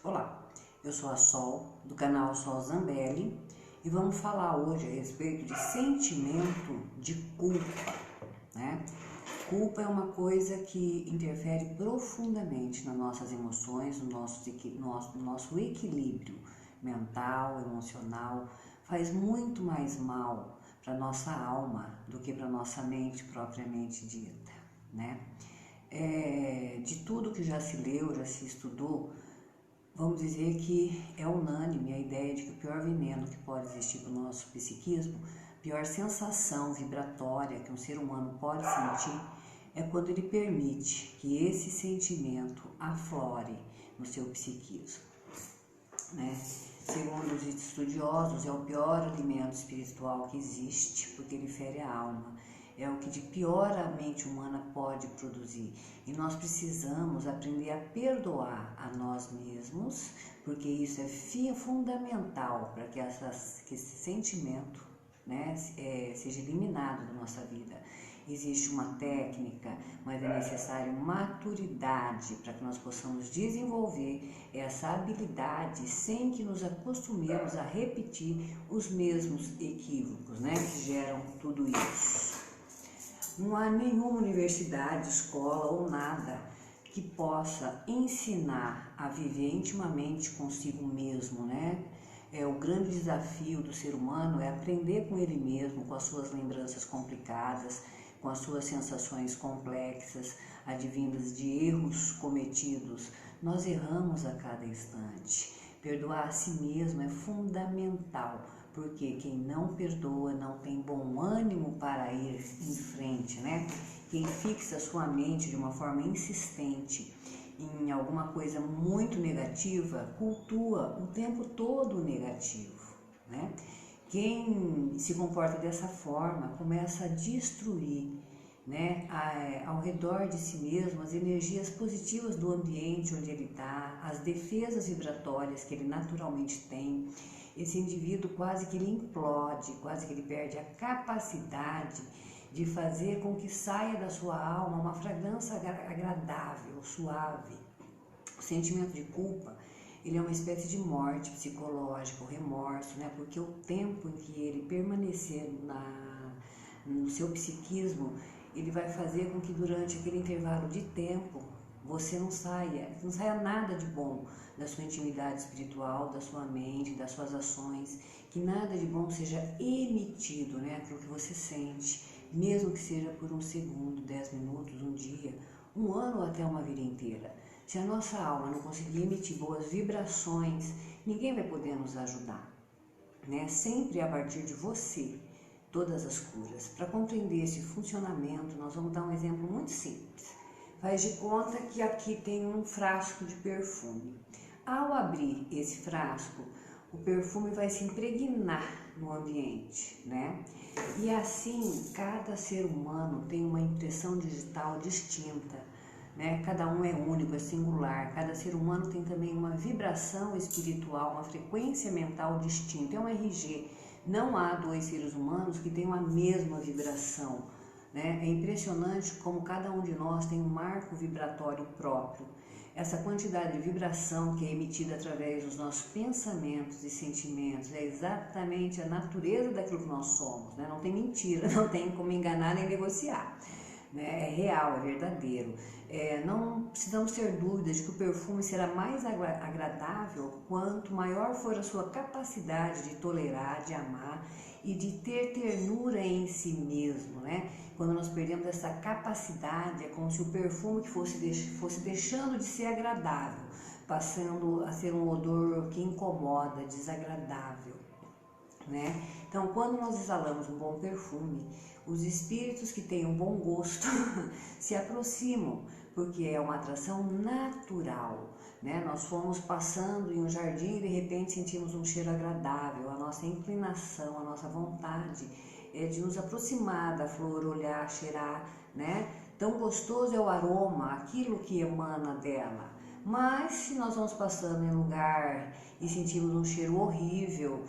Olá, eu sou a Sol, do canal Sol Zambelli, e vamos falar hoje a respeito de sentimento de culpa, né? Culpa é uma coisa que interfere profundamente nas nossas emoções, no nosso equilíbrio mental, emocional, faz muito mais mal para nossa alma do que para nossa mente propriamente dita, né? De tudo que já se leu, já se estudou, vamos dizer que é unânime a ideia de que o pior veneno que pode existir para o nosso psiquismo, a pior sensação vibratória que um ser humano pode sentir é quando ele permite que esse sentimento aflore no seu psiquismo, né? Segundo os estudiosos, é o pior alimento espiritual que existe, porque ele fere a alma. É o que de pior a mente humana pode produzir. E nós precisamos aprender a perdoar a nós mesmos, porque isso é fundamental para que esse sentimento, né, seja eliminado da nossa vida. Existe uma técnica, mas é necessário maturidade para que nós possamos desenvolver essa habilidade sem que nos acostumemos a repetir os mesmos equívocos, né, que geram tudo isso. Não há nenhuma universidade, escola ou nada que possa ensinar a viver intimamente consigo mesmo, né? O grande desafio do ser humano é aprender com ele mesmo, com as suas lembranças complicadas, com as suas sensações complexas, advindas de erros cometidos. Nós erramos a cada instante. Perdoar a si mesmo é fundamental, porque quem não perdoa não tem bom ânimo para ir em frente, né? Quem fixa sua mente de uma forma insistente em alguma coisa muito negativa, cultua o tempo todo o negativo, né? Quem se comporta dessa forma começa a destruir, né, ao redor de si mesmo as energias positivas do ambiente onde ele está, as defesas vibratórias que ele naturalmente tem. Esse indivíduo quase que ele implode, quase que ele perde a capacidade de fazer com que saia da sua alma uma fragrância agradável, suave. O sentimento de culpa, ele é uma espécie de morte psicológica, o remorso, né? Porque o tempo em que ele permanecer no seu psiquismo, ele vai fazer com que durante aquele intervalo de tempo você não saia nada de bom da sua intimidade espiritual, da sua mente, das suas ações, que nada de bom seja emitido, né? Aquilo que você sente, mesmo que seja por um segundo, 10 minutos, um dia, um ano ou até uma vida inteira. Se a nossa alma não conseguir emitir boas vibrações, ninguém vai poder nos ajudar, né? Sempre a partir de você, todas as curas. Para compreender esse funcionamento, nós vamos dar um exemplo muito simples. Faz de conta que aqui tem um frasco de perfume. Ao abrir esse frasco, o perfume vai se impregnar no ambiente, né? E assim, cada ser humano tem uma impressão digital distinta, né? Cada um é único, é singular. Cada ser humano tem também uma vibração espiritual, uma frequência mental distinta. É um RG. Não há dois seres humanos que tenham a mesma vibração, né? É impressionante como cada um de nós tem um marco vibratório próprio. Essa quantidade de vibração que é emitida através dos nossos pensamentos e sentimentos é exatamente a natureza daquilo que nós somos, né? Não tem mentira, não tem como enganar nem negociar, né? É real, é verdadeiro. Não precisamos ter dúvidas de que o perfume será mais agradável quanto maior for a sua capacidade de tolerar, de amar e de ter ternura em si mesmo, né? Quando nós perdemos essa capacidade, é como se o perfume que fosse deixando de ser agradável, passando a ser um odor que incomoda, desagradável, né? Então, quando nós exalamos um bom perfume, os espíritos que têm um bom gosto se aproximam, porque é uma atração natural, né? Nós fomos passando em um jardim e de repente sentimos um cheiro agradável, a nossa inclinação, a nossa vontade é de nos aproximar da flor, olhar, cheirar, né? Tão gostoso é o aroma, aquilo que emana dela. Mas se nós vamos passando em lugar e sentimos um cheiro horrível,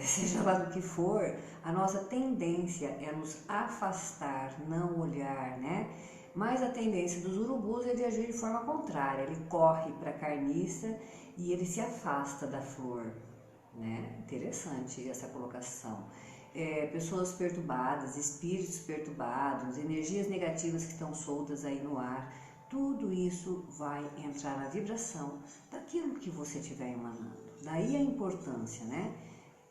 seja lá do que for, a nossa tendência é nos afastar, não olhar, né? Mas a tendência dos urubus é de agir de forma contrária, ele corre para a carniça e ele se afasta da flor, né? Interessante essa colocação. Pessoas perturbadas, espíritos perturbados, energias negativas que estão soltas aí no ar, tudo isso vai entrar na vibração daquilo que você estiver emanando. Daí a importância, né,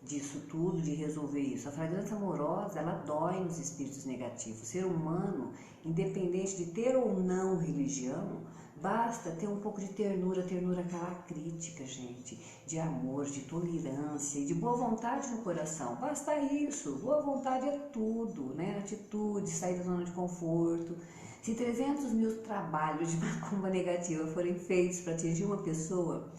disso tudo, de resolver isso. A fragrância amorosa, ela dói nos espíritos negativos. O ser humano, independente de ter ou não religião, basta ter um pouco de ternura aquela crítica, gente, de amor, de tolerância e de boa vontade no coração. Basta isso, boa vontade é tudo, né? Atitude, sair da zona de conforto. Se 300 mil trabalhos de macumba negativa forem feitos para atingir uma pessoa,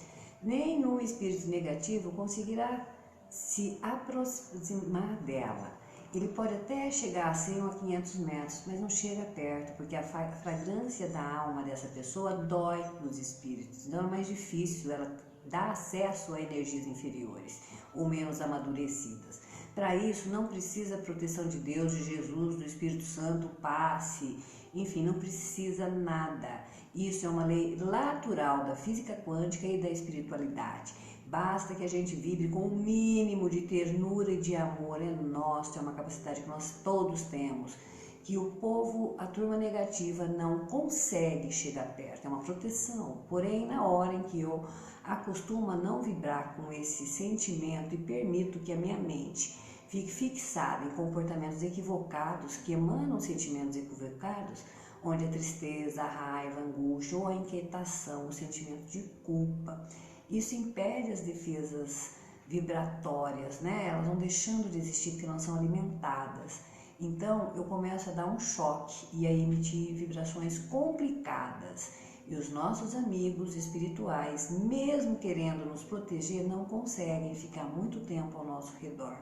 nenhum espírito negativo conseguirá se aproximar dela. Ele pode até chegar a 100 ou a 500 metros, mas não chega perto, porque a fragrância da alma dessa pessoa dói nos espíritos. Então é mais difícil, ela dá acesso a energias inferiores ou menos amadurecidas. Para isso não precisa a proteção de Deus, de Jesus, do Espírito Santo, passe, enfim, não precisa nada. Isso é uma lei natural da física quântica e da espiritualidade. Basta que a gente vibre com o mínimo de ternura e de amor, é nosso, é uma capacidade que nós todos temos, que o povo, a turma negativa, não consegue chegar perto, é uma proteção. Porém, na hora em que eu acostumo a não vibrar com esse sentimento e permito que a minha mente fique fixada em comportamentos equivocados, que emanam sentimentos equivocados, onde a tristeza, a raiva, a angústia ou a inquietação, o sentimento de culpa, isso impede as defesas vibratórias, né? Elas vão deixando de existir porque não são alimentadas. Então eu começo a dar um choque e a emitir vibrações complicadas. E os nossos amigos espirituais, mesmo querendo nos proteger, não conseguem ficar muito tempo ao nosso redor.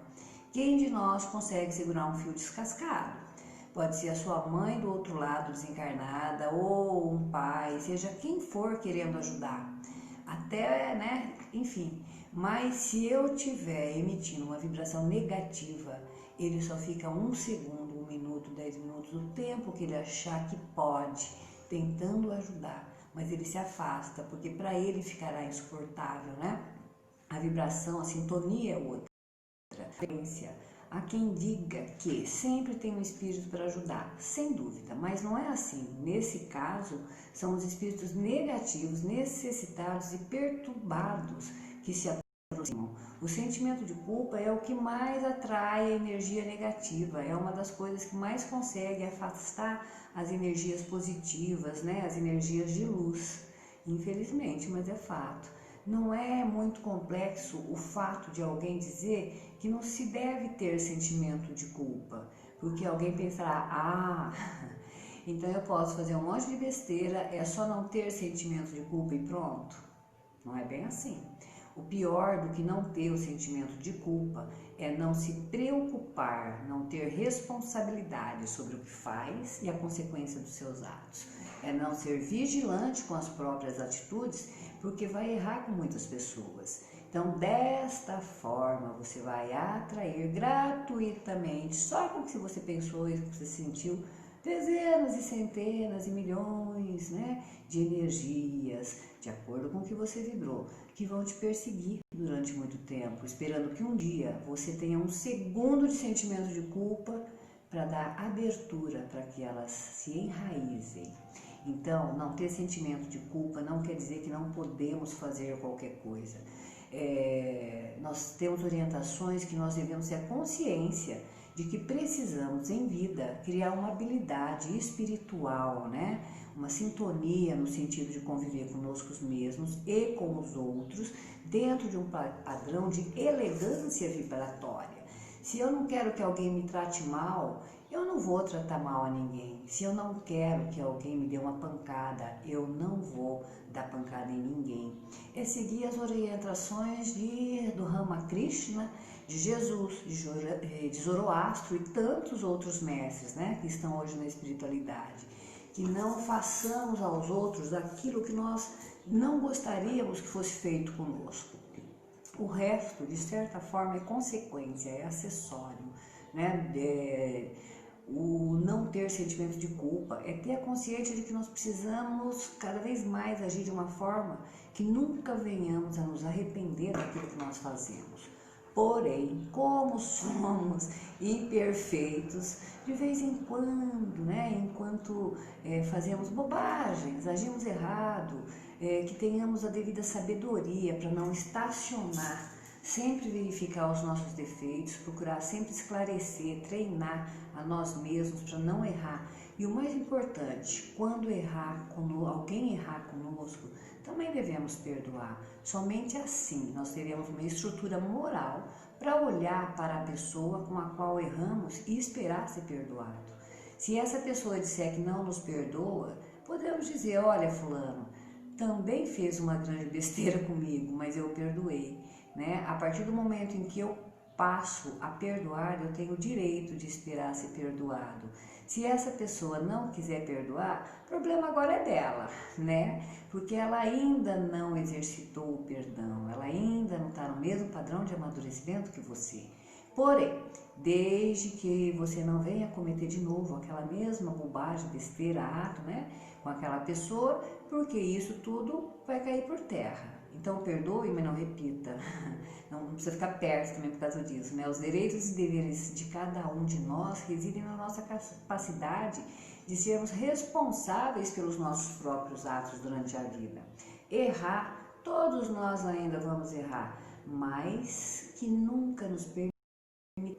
Quem de nós consegue segurar um fio descascado? Pode ser a sua mãe do outro lado desencarnada ou um pai, seja quem for querendo ajudar. Até, né, enfim, mas se eu estiver emitindo uma vibração negativa, ele só fica 1 segundo, 1 minuto, 10 minutos, o tempo que ele achar que pode, tentando ajudar, mas ele se afasta, porque para ele ficará insuportável, né? A vibração, a sintonia é outra. Há quem diga que sempre tem um espírito para ajudar, sem dúvida, mas não é assim. Nesse caso, são os espíritos negativos, necessitados e perturbados que se aproximam. O sentimento de culpa é o que mais atrai a energia negativa, é uma das coisas que mais consegue afastar as energias positivas, né? As energias de luz, infelizmente, mas é fato. Não é muito complexo o fato de alguém dizer que não se deve ter sentimento de culpa, porque alguém pensará, então eu posso fazer um monte de besteira, é só não ter sentimento de culpa e pronto. Não é bem assim. O pior do que não ter o sentimento de culpa é não se preocupar, não ter responsabilidade sobre o que faz e a consequência dos seus atos. É não ser vigilante com as próprias atitudes, porque vai errar com muitas pessoas. Então, desta forma, você vai atrair gratuitamente, só com o que você pensou e que você sentiu, dezenas e centenas e milhões, né, de energias, de acordo com o que você vibrou, que vão te perseguir durante muito tempo, esperando que um dia você tenha um segundo de sentimento de culpa para dar abertura para que elas se enraizem. Então, não ter sentimento de culpa não quer dizer que não podemos fazer qualquer coisa. Nós temos orientações que nós devemos ter a consciência de que precisamos em vida criar uma habilidade espiritual, né? Uma sintonia no sentido de conviver conosco mesmos e com os outros dentro de um padrão de elegância vibratória. Se eu não quero que alguém me trate mal, eu não vou tratar mal a ninguém. Se eu não quero que alguém me dê uma pancada, eu não vou dar pancada em ninguém. É seguir as orientações do Ramakrishna, de Jesus, de Zoroastro e tantos outros mestres, né, que estão hoje na espiritualidade. Que não façamos aos outros aquilo que nós não gostaríamos que fosse feito conosco. O resto, de certa forma, é consequência, é acessório, né? O não ter sentimento de culpa é ter a consciência de que nós precisamos cada vez mais agir de uma forma que nunca venhamos a nos arrepender daquilo que nós fazemos. Porém, como somos imperfeitos, de vez em quando, enquanto fazemos bobagens, agimos errado, que tenhamos a devida sabedoria para não estacionar, sempre verificar os nossos defeitos, procurar sempre esclarecer, treinar a nós mesmos para não errar. E o mais importante, quando alguém errar conosco, também devemos perdoar. Somente assim nós teremos uma estrutura moral para olhar para a pessoa com a qual erramos e esperar ser perdoado. Se essa pessoa disser que não nos perdoa, podemos dizer: olha, fulano, também fez uma grande besteira comigo, mas eu perdoei. A partir do momento em que eu passo a perdoar, eu tenho o direito de esperar ser perdoado. Se essa pessoa não quiser perdoar, o problema agora é dela, porque ela ainda não exercitou o perdão, ela ainda não está no mesmo padrão de amadurecimento que você. Porém, desde que você não venha cometer de novo aquela mesma bobagem, besteira, ato, com aquela pessoa, porque isso tudo vai cair por terra. Então, perdoe, mas não repita. Não precisa ficar perto também por causa disso, Os direitos e deveres de cada um de nós residem na nossa capacidade de sermos responsáveis pelos nossos próprios atos durante a vida. Errar, todos nós ainda vamos errar, mas que nunca nos permitamos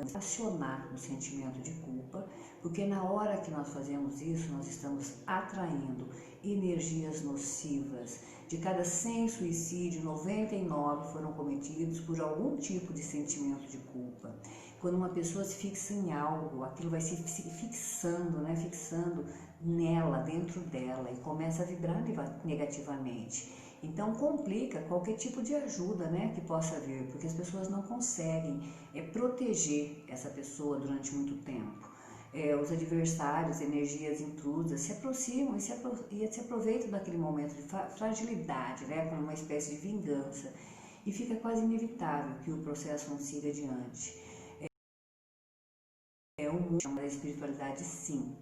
estacionar no sentimento de culpa, porque na hora que nós fazemos isso, nós estamos atraindo energias nocivas. De cada 100 suicídios, 99 foram cometidos por algum tipo de sentimento de culpa. Quando uma pessoa se fixa em algo, aquilo vai se fixando, fixando nela, dentro dela, e começa a vibrar negativamente. Então complica qualquer tipo de ajuda que possa vir, porque as pessoas não conseguem proteger essa pessoa durante muito tempo. Os adversários, energias intrusas se aproximam e se aproveitam daquele momento de fragilidade, como uma espécie de vingança, e fica quase inevitável que o processo não siga adiante. O mundo chama da espiritualidade, sim.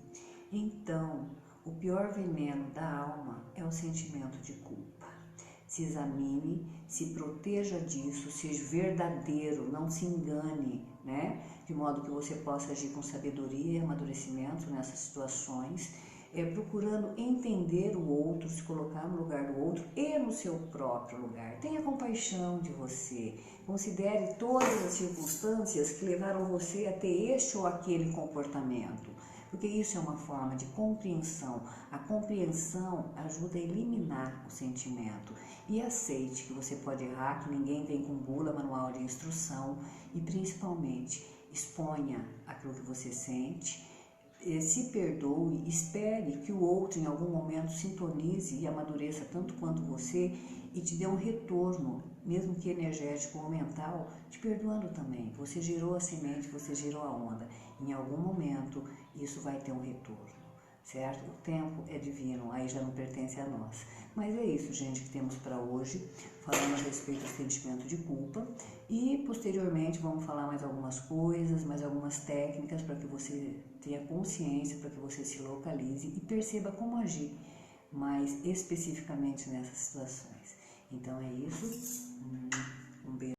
Então, o pior veneno da alma é o sentimento de culpa. Se examine, se proteja disso, seja verdadeiro, não se engane, de modo que você possa agir com sabedoria e amadurecimento nessas situações, procurando entender o outro, se colocar no lugar do outro e no seu próprio lugar. Tenha compaixão de você, considere todas as circunstâncias que levaram você a ter este ou aquele comportamento, porque isso é uma forma de compreensão. A compreensão ajuda a eliminar o sentimento. E aceite que você pode errar, que ninguém vem com bula, manual de instrução, e principalmente exponha aquilo que você sente, se perdoe, espere que o outro em algum momento sintonize e amadureça tanto quanto você e te dê um retorno, mesmo que energético ou mental, te perdoando também. Você gerou a semente, você gerou a onda. Em algum momento isso vai ter um retorno, certo? O tempo é divino, aí já não pertence a nós. Mas é isso, gente, que temos para hoje, falando a respeito do sentimento de culpa. E posteriormente vamos falar mais algumas coisas, mais algumas técnicas para que você tenha consciência, para que você se localize e perceba como agir mais especificamente nessas situações. Então é isso, um beijo.